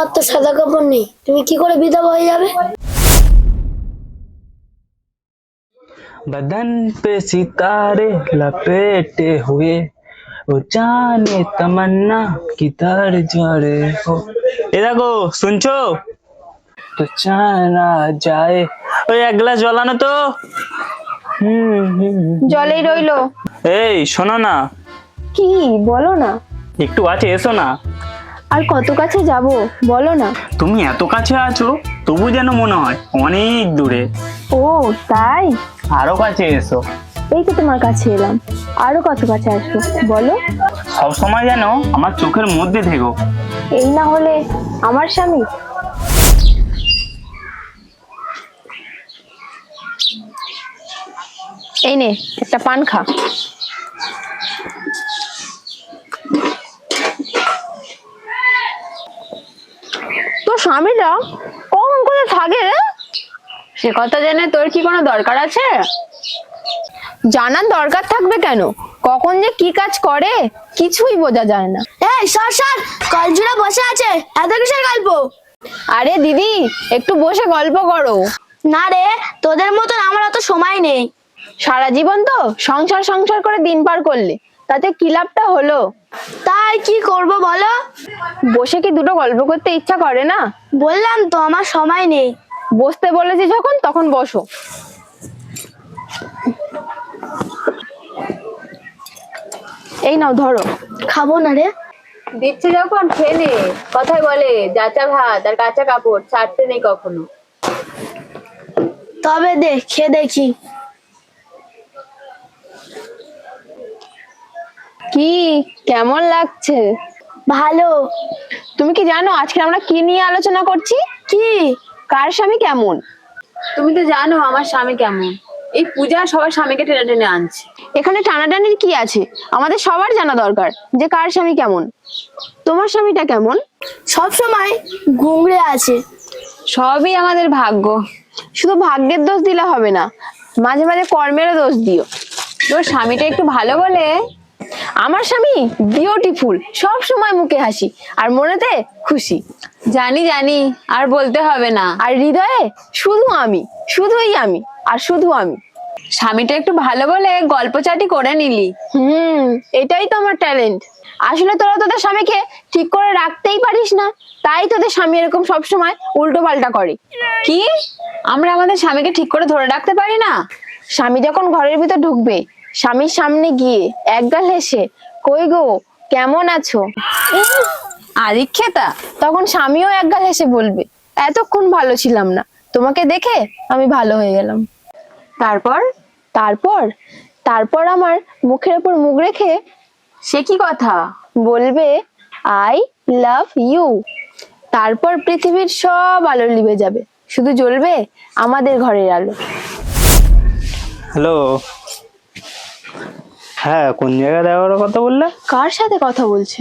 তোমার তো সাদা কাপড় নেই, তুমি কি করে বিধবা হয়ে যাবে? बदन पे सितारे लपेटे हुए वो जाने तमन्ना किधर जा रहे हो। এ দেখো শুনছো তো জানা যায়। ওই এক গ্লাস জল আনো তো। জলেই রইলো। এই শোনো না, কি বলো না? একটু কাছে এসো না। আর কত কাছে যাব বলো না। তুমি এত কাছে আছো তবু যেন মনে হয় অনেক দূরে। ও তাই? আরো কাছে এসো। এই তো তোমার কাছে এলাম, আরো কত কাছে আসবো বলো। সব সময় যেন আমার চোখের মধ্যে থেকো। এই না হলে আমার স্বামী। এই নে একটা পান খা। তোর স্বামীটা কখন কোথায় থাকে রে? সে কথা জেনে তোর কি কোনো দরকার আছে? জানার দরকার থাকবে কেন? কখন যে কি কাজ করে কিছুই বোঝা যায় না। এই সর সর, কলজুড়া বসে আছে, এত কিসের গল্প? আরে দিদি একটু বসে গল্প করো। না রে, তোদের মতন আমার অত সময় নেই। সারা জীবন তো সংসার সংসার করে দিন পার করলে, তাতে কি লাভটা হলো? তাই কি করব বলো? বসে কি দুটো গল্প করতে ইচ্ছা করে না? বললাম তো আমার সময় নেই। বসতে বলেছি যখন তখন বসো। এই নাও ধরো। খাবো না রে। দিচ্ছে যখন খেয়ে নে। কথায় বলে যাচা ভাত আর কাঁচা কাপড় ছাড়তে নেই কখনো। তবে দে, খেয়ে দেখি। কি কেমন লাগছে? ভালো। তুমি কি জানো আজকে আমরা কি নিয়ে আলোচনা করছি? কি? কার স্বামী কেমন? তুমি তো জানো আমার স্বামী কেমন। এই পূজা সবার স্বামীকে টেনে টেনে আনছে। এখানে টানাটানির কি আছে? আমাদের সবার জানা দরকার যে কার স্বামী কেমন। তোমার স্বামীটা কেমন? সব সময় ঘুংড়ে আছে। সবই আমাদের ভাগ্য। শুধু ভাগ্যের দোষ দিলে হবে না, মাঝে মাঝে কর্মেরও দোষ দিও। তোর স্বামীটা একটু ভালো বলে। আমার স্বামী বিউটিফুল, সব সময় মুখে হাসি আর মনেতে খুশি। জানি জানি, আর বলতে হবে না। আর হৃদয়ে শুধু আমি, শুধুই আমি, আর শুধু আমি। স্বামীটা একটু ভালো বলে গল্প চাটি করে নিলি। এটাই তো আমার ট্যালেন্ট। আসলে তোরা তোদের স্বামীকে ঠিক করে রাখতেই পারিস না, তাই তোদের স্বামী এরকম সবসময় উল্টো পাল্টা করে। কি আমরা আমাদের স্বামীকে ঠিক করে ধরে রাখতে পারি না? স্বামী যখন ঘরের ভিতর ঢুকবে, স্বামীর সামনে গিয়ে একগাল হেসে কই গো কেমন আছো আদিক্ষেতা, তখন স্বামীও একগাল হেসে বলবে এতক্ষণ ভালো ছিলাম না, তোমাকে দেখে আমি ভালো হয়ে গেলাম। তারপর তারপর তারপর আমার মুখের উপর মুখ রেখে সে কি কথা বলবে, আই লাভ ইউ। তারপর পৃথিবীর সব আলো নিভে যাবে, শুধু জ্বলবে আমাদের ঘরের আলো। হ্যালো, হ্যাঁ কোন জায়গায় দেখার কথা বললে? কার সাথে কথা বলছে?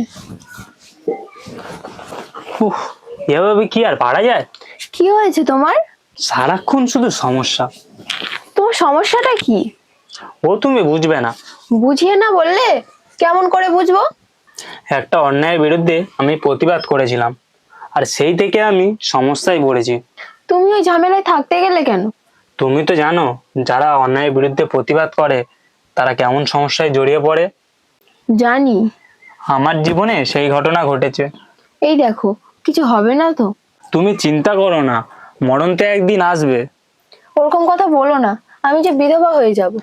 এভাবে কি আর পারা যায়? কি হয়েছে তোমার? সারাক্ষণ শুধু সমস্যা। তোমার সমস্যাটা কি? ও তুমি বুঝবে না। বুঝিয়ে না বললে কেমন করে বুঝবো? একটা অন্যায়ের বিরুদ্ধে আমি প্রতিবাদ করেছিলাম, আর সেই থেকে আমি সমস্যায় পড়েছি। তুমি ওই ঝামেলায় থাকতে গেলে কেন? তুমি তো জানো যারা অন্যায়ের বিরুদ্ধে প্রতিবাদ করে তারা কেমন সমস্যায় জড়িয়ে পড়ে। জানি। আমার জীবনে সেই ঘটনা ঘটেছে। এই দেখো কিছু হবে না তো? তুমি চিন্তা করো না, মরণ তো একদিন আসবে। ওরকম কথা বলো না, আমি যে বিধবা হয়ে যাব।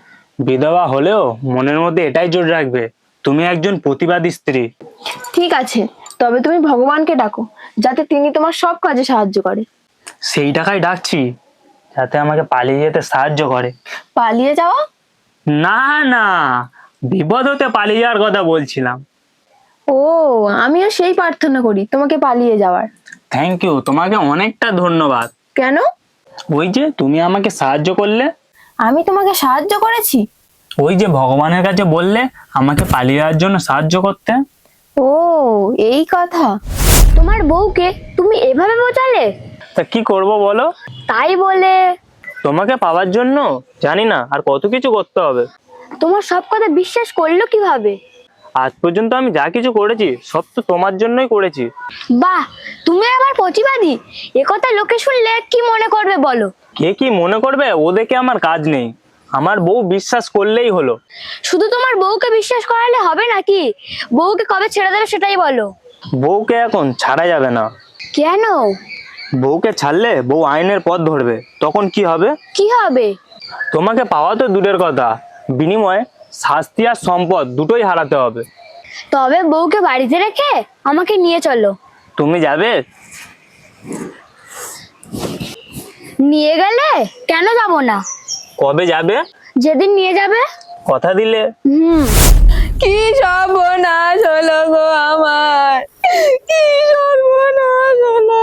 বিধবা হলেও মনের মধ্যে এটাই জোর রাখবে তুমি একজন প্রতিবাদী স্ত্রী। ঠিক আছে, তবে তুমি ভগবানকে ডাকো যাতে তিনি তোমার সব কাজে সাহায্য করে। সেই টাকাই ডাকছি যাতে আমাকে পালিয়ে যেতে সাহায্য করে। পালিয়ে যাওয়া? না না, বিপদ হতে পালিয়ে যাওয়ার কথা বলছিলাম। ও, আমিও সেই প্রার্থনা করি তোমাকে পালিয়ে যাওয়ার। থ্যাংক ইউ, তোমাকে অনেকটা ধন্যবাদ। কেন? ওই যে তুমি আমাকে সাহায্য করলে। আমি তোমাকে সাহায্য করেছি? ওই যে ভগবানের কাছে বললে আমাকে পালিয়ে যাওয়ার জন্য সাহায্য করতে। ও এই কথা। তোমার বউকে তুমি এভাবে বোঝালে? তা কি করব বলো? তাই বলে তোমাকে পাওয়ার জন্য জানি না আর কত কিছু করতে হবে। তোমার সব কথা বিশ্বাস করলো কিভাবে? আজ পর্যন্ত আমি যা কিছু করেছি সব তো তোমার জন্যই করেছি। বাহ, তুমি আবার প্রতিবাদী। একথা লোকে শুনলে কি মনে করবে বলো? কে কি মনে করবে ওদেরকে আমার কাজ নেই, আমার বউ বিশ্বাস করলেই হলো। শুধু তোমার বউকে বিশ্বাস করালে হবে নাকি? বউকে কবে ছেড়ে দেবে সেটাই বলো। বউকে এখন ছাড়া যাবে না। কেন? বউকে ছাড়লে বউ আইনের পথ ধরবে, তখন কি হবে? কি হবে? তোমাকে পাওয়া তো দূরের কথা, বিনিময়ে শাস্তি আর সম্পদ দুটোই হারাতে হবে। তবে বউকে বাড়িতে রেখে আমাকে নিয়ে চলো। তুমি যাবে? নিয়ে গেলে কেন যাব না? কবে যাবে? যেদিন নিয়ে যাবে। কথা দিলে। কি সর্বনাশ হলো গো আমার, কি সর্বনাশ হলো।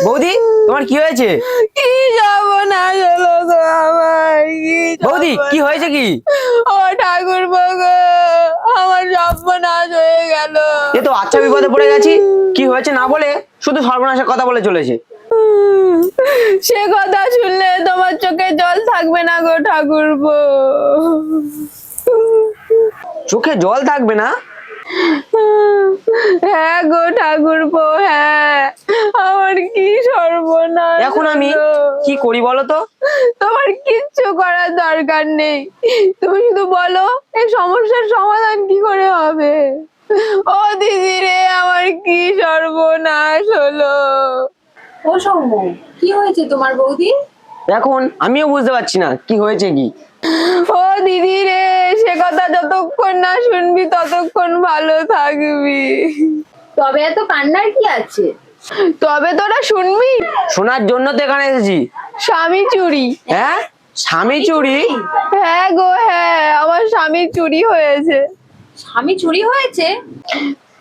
বৌদি তোমার কি হয়েছে? কি সর্বনাশ হলো গো আমার, বৌদি কি হয়েছে কি? ও ঠাকুর গো, আমার সর্বনাশ হয়ে গেল। এ তো আচ্ছা বিপদে পড়ে গেছি, কি হয়েছে না বলে শুধু সর্বনাশের কথা বলে চলেছে। সে কথা শুনলে তোমার চোখে জল থাকবে না গো ঠাকুরপো। চোখে জল থাকবে না? হ্যাঁ গো ঠাকুরপো, হ্যাঁ, আমার কি সর্বনাশ। এখন আমি হলো। কি করি বলো তো? তোমার কিচ্ছু করার দরকার নেই, তুমি শুধু বলো এই সমস্যার সমাধান কি করে হবে। ও দিদি রে, আমার কি সর্বনাশ হলো। ও সৌম্য, কি হয়েছে তোমার বৌদি? এখন আমিও বুঝতে পারছি না কি হয়েছে কি। ও দিদি রে, সে কথা যতক্ষণ না শুনবি ততক্ষণ ভালো থাকবি। তবে এত কান্নার কি আছে? তবে তোরা শুনবি। শোনার জন্য তো এখানে এসেছি। স্বামী চুরি। হ্যাঁ, স্বামী চুরি? হ্যাঁ গো হ্যাঁ, আমার স্বামী চুরি হয়েছে। স্বামী চুরি হয়েছে?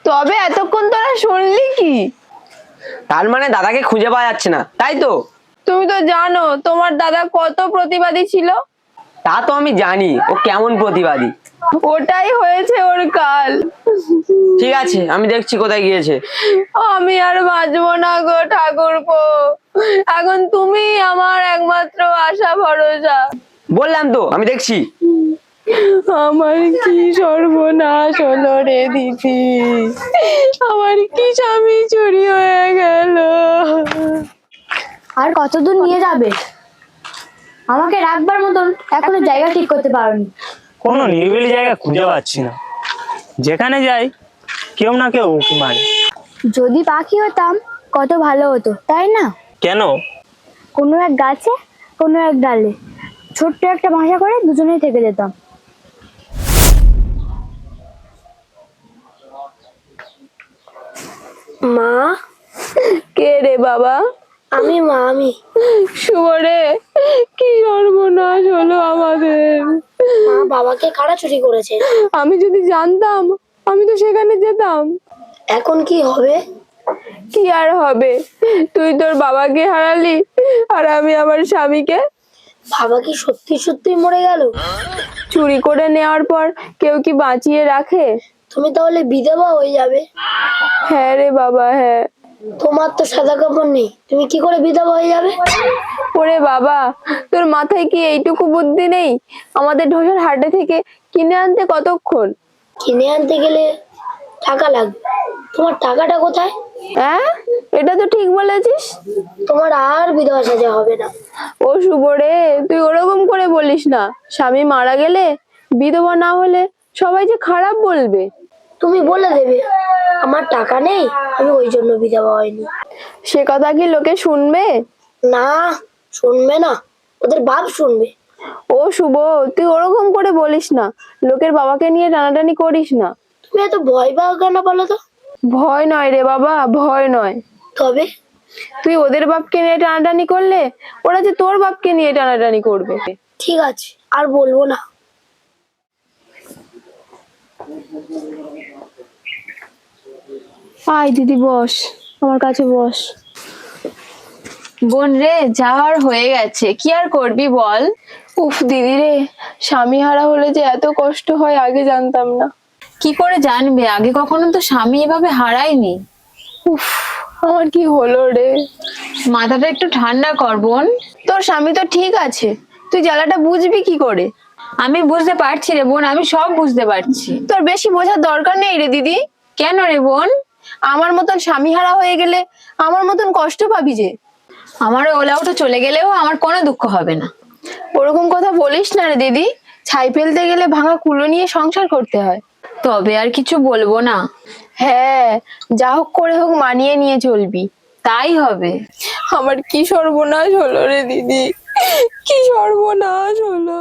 তবে এতক্ষণ তোরা শুনলি কি? তার মানে দাদাকে খুঁজে পাওয়া যাচ্ছে না, তাই তো? তুমি তো জানো তোমার দাদা কত প্রতিবাদী ছিল। তা তো আমি জানি ও কেমন প্রতিবাদী। ওটাই হয়েছে ওর কাল। ঠিক আছে, আমি দেখছি কোথায় গিয়েছে। আমি আর বাঁচবো না গো ঠাকুরপো, এখন তুমি আমার একমাত্র আশা ভরসা। বললাম তো আমি দেখছি। আমার কি সর্বনাশ হলো রে দিদি, আমার কি স্বামী চুরি হয়ে গেল। আর কতদূর নিয়ে যাবে? আমাকে রাখবার মতন এখনো জায়গা ঠিক করতে পারোনি। কোনো নিরিবিলি জায়গা খুঁজে পাচ্ছি না, যেখানে যাই কেউ না কেউ উঁকি মারে। যদি পাখি হতাম কত ভালো হতো, তাই না? কেন? কোনো এক গাছে, কোনো এক ডালে ছোট্ট একটা বাসা করে দুজনেই থেকে যেতাম। মা। কে রে বাবা? আমি মা, আমি। শুভ রে, কি সর্বনাশ হলো আমাদের। মা, বাবাকে কারা চুরি করেছে? আমি যদি জানতাম আমি তো সেখানে যেতাম। এখন কি হবে? কি আর হবে, তুই তোর বাবাকে হারালি আর আমি আমার স্বামীকে। বাবা কি সত্যি সত্যি মরে গেল? চুরি করে নেওয়ার পর কেউ কি বাঁচিয়ে রাখে? তুমি তাহলে বিধবা হয়ে যাবে। হ্যাঁ রে বাবা, হ্যাঁ। তোমার তো সাদা কাপড় নেই, তুমি কি করে বিধবা হয়ে যাবে? ওরে বাবা, তোর মাথায় কি এইটুকু বুদ্ধি নেই? আমাদের ঢোসার হাটে থেকে কিনে আনতে কতক্ষণ? কিনে আনতে গেলে টাকা লাগবে। তোমার টাকাটা কোথায়? হ্যাঁ, এটা তো ঠিক বলেছিস। তোমার আর বিধবা সাজা হবে না। ও শুভ রে, তুই ওরকম করে বলিস না। স্বামী মারা গেলে বিধবা না হলে সবাই যে খারাপ বলবে। তুমি বলে দেবে আমার টাকা নেই, আমি ওই জন্য বিধবা হয়নি। সে কথা কি লোকে শুনবে? না, শুনবে না, ওদের বাপ শুনবে। ও শুভ, তুই ওরকম করে বলিস না, লোকের বাবাকে নিয়ে টানাটানি করিস না। তুমি এত ভয় পাও কেন বলো তো? ভয় নয় রে বাবা, ভয় নয়। তবে তুই ওদের বাপকে নিয়ে টানাটানি করলে ওরা যে তোর বাপকে নিয়ে টানাটানি করবে। ঠিক আছে, আর বলবো না। আয় দিদি, বস, আমার কাছে বস। বোন রে, যাওয়ার হয়ে গেছে, কি আর করবি বল। উফ দিদি রে, স্বামী হারা হলে যে এত কষ্ট হয় আগে জানতাম না। কি করে জানবে, আগে কখনো তো স্বামী এভাবে হারায়নি। উফ, আমার কি হলো রে। মাথাটা একটু ঠান্ডা কর বোন। তোর স্বামী তো ঠিক আছে, তুই জ্বালাটা বুঝবি কি করে? আমি বুঝতে পারছি রে বোন, আমি সব বুঝতে পারছি। তোর বেশি বোঝার দরকার নেই রে দিদি। কেন রে বোন? আমার মতন স্বামী হারা হয়ে গেলে আমার মতন কষ্ট পাবি যে। আমার ওলা উঠে চলে গেলেও আমার কোনো দুঃখ হবে না। ওরকম কথা বলিস না রে দিদি। ছাই ফেলতে গেলে ভাঙা কুলো নিয়ে সংসার করতে হয়। তবে আর কিছু বলবো না। হ্যাঁ, যা হোক করে হোক মানিয়ে নিয়ে চলবি। তাই হবে। আমার কি সর্বনাশ হলো রে দিদি, কি সর্বনাশ হলো।